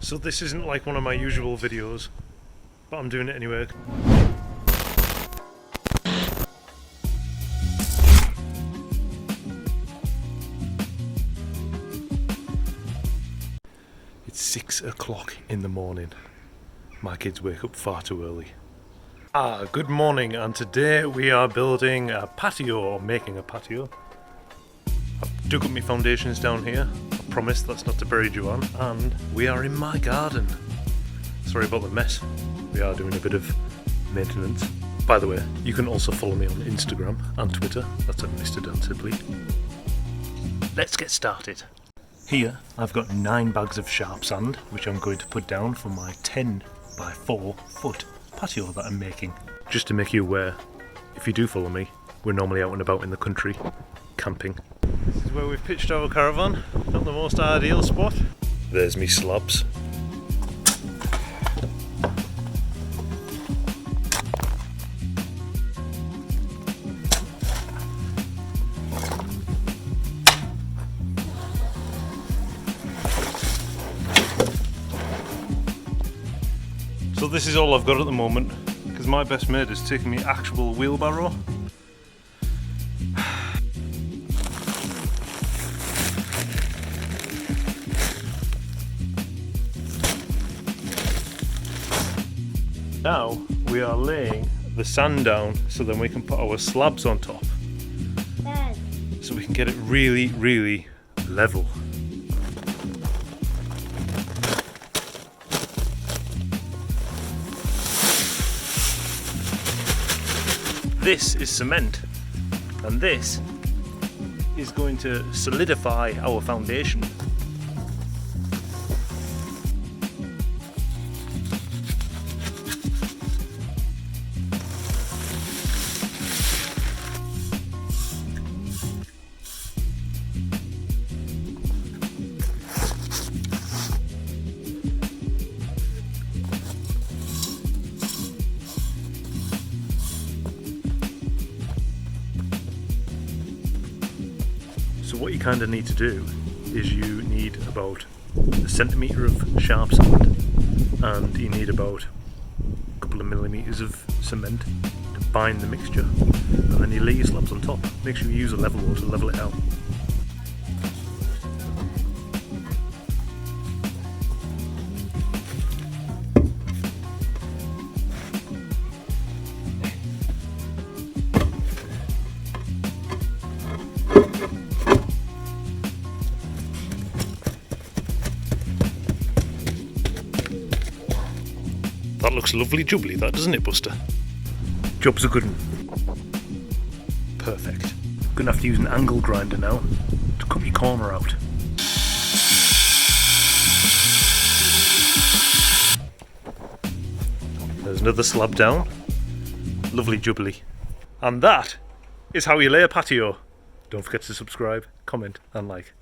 So this isn't like one of my usual videos, but I'm doing it anyway. It's 6 o'clock in the morning. My kids wake up far too early. Good morning, and today we are building a patio, or making a patio. I've dug up my foundations down here. I promise that's not to bury Joanne, and we are in my garden. Sorry about the mess. We are doing a bit of maintenance. By the way, you can also follow me on Instagram and Twitter. That's at Mr. Dan Sibly. Let's get started. Here I've got 9 bags of sharp sand, which I'm going to put down for my 10 by 4 foot patio that I'm making. Just to make you aware, if you do follow me, we're normally out and about in the country, camping. This is where we've pitched our caravan, not the most ideal spot. There's me slabs. So this is all I've got at the moment, because my best mate has taken me actual wheelbarrow. Now we are laying the sand down so then we can put our slabs on top. So we can get it really, really level. This is cement, and this is going to solidify our foundation. So what you kind of need to do is you need about a centimetre of sharp sand, and you need about a couple of millimetres of cement to bind the mixture, and then you lay your slabs on top. Make sure you use a level wall to level it out. That looks lovely jubbly, that, doesn't it, Buster? Job's a good one. Perfect. Gonna have to use an angle grinder now to cut my corner out. There's another slab down. Lovely jubbly. And that is how you lay a patio. Don't forget to subscribe, comment and like.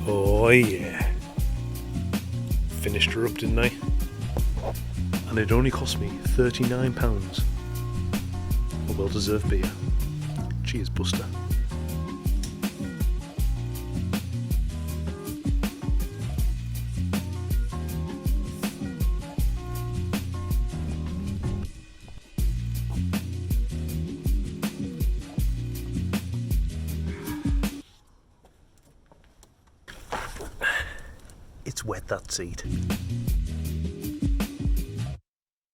Oh yeah. Finished her up, didn't I? And it only cost me £39. A well-deserved beer. Cheers, Buster. It's wet, that seat.